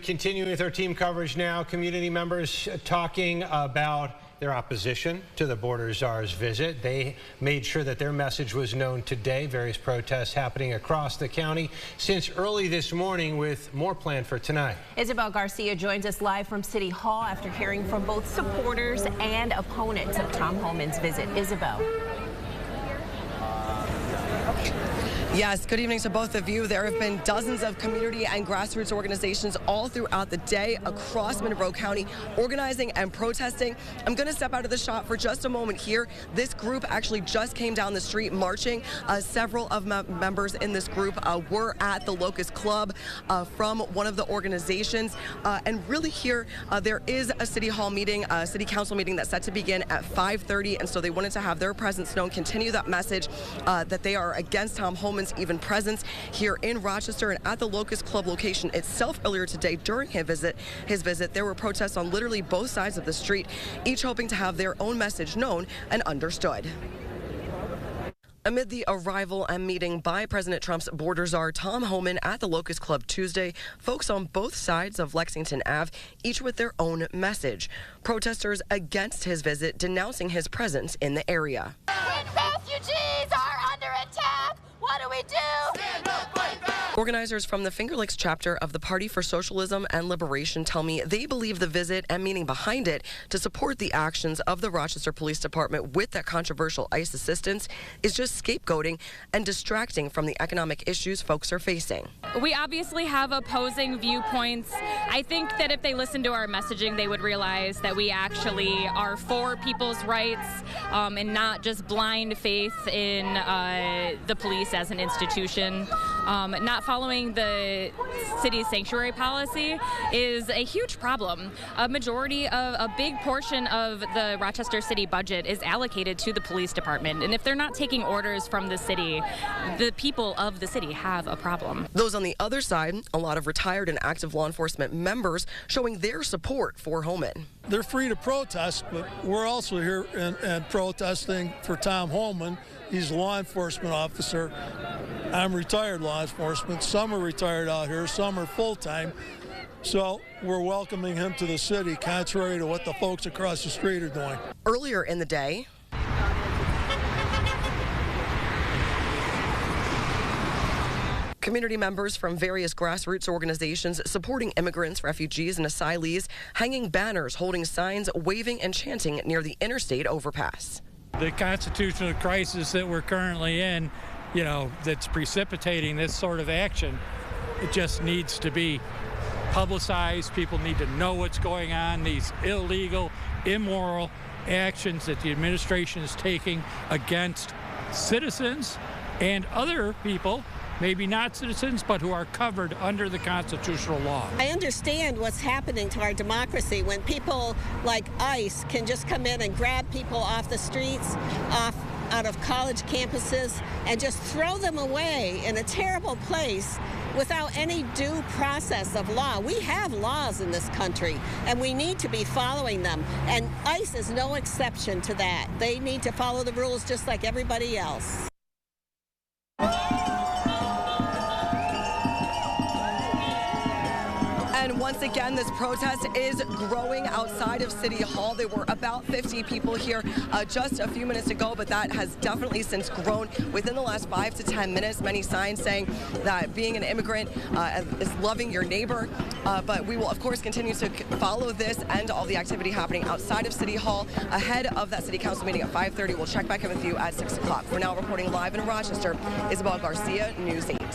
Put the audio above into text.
continuing with our team coverage now. Community members talking about their opposition to the Border Czar's visit. They made sure that their message was known today. Various protests happening across the county since early this morning, with more planned for tonight. Isabel Garcia joins us live from City Hall after hearing from both supporters and opponents of Tom Homan's visit. Isabel. Yes, good evening to both of you. There have been dozens of community and grassroots organizations all throughout the day across Monroe County organizing and protesting. I'm going to step out of the shot for just a moment here. This group actually just came down the street marching. Several of members in this group were at the Locust Club from one of the organizations. And really here, there is a City Hall meeting, a City Council meeting that's set to begin at 5:30. And so they wanted to have their presence known, continue that message that they are against Tom Homan's even presence here in Rochester and at the Locust Club location itself. Earlier today during his visit, there were protests on literally both sides of the street, each hoping to have their own message known and understood. Amid the arrival and meeting by President Trump's Border Czar Tom Homan at the Locust Club Tuesday, folks on both sides of Lexington Ave, each with their own message. Protesters against his visit, denouncing his presence in the area. Refugees are under attack. What do we do? Stand up, fight back. Organizers from the Finger Lakes chapter of the Party for Socialism and Liberation tell me they believe the visit and meaning behind it to support the actions of the Rochester Police Department with that controversial ICE assistance is just scapegoating and distracting from the economic issues folks are facing. We obviously have opposing viewpoints. I think that if they listen to our messaging, they would realize that we actually are for people's rights and not just blind faith in the police as an institution. Not following the city's sanctuary policy is a huge problem. A big portion of the Rochester city budget is allocated to the police department, and if they're not taking orders from the city, the people of the city have a problem. Those on the other side, a lot of retired and active law enforcement members showing their support for Homan. They're free to protest, but we're also here and protesting for Tom Homan. He's a law enforcement officer. I'm retired law enforcement. Some are retired out here, some are full-time. So we're welcoming him to the city, contrary to what the folks across the street are doing. Earlier in the day, community members from various grassroots organizations supporting immigrants, refugees, and asylees hanging banners, holding signs, waving, and chanting near the interstate overpass. The constitutional crisis that we're currently in, that's precipitating this sort of action, it just needs to be publicized. People need to know what's going on. These illegal, immoral actions that the administration is taking against citizens and other people, maybe not citizens, but who are covered under the constitutional law. I understand what's happening to our democracy when people like ICE can just come in and grab people off the streets, out of college campuses, and just throw them away in a terrible place without any due process of law. We have laws in this country, and we need to be following them, and ICE is no exception to that. They need to follow the rules just like everybody else. And once again, this protest is growing outside of City Hall. There were about 50 people here just a few minutes ago, but that has definitely since grown within the last 5 to 10 minutes. Many signs saying that being an immigrant is loving your neighbor. But we will, of course, continue to follow this and all the activity happening outside of City Hall ahead of that City Council meeting at 5:30. We'll check back in with you at 6 o'clock. We're now reporting live in Rochester. Isabel Garcia, News 8.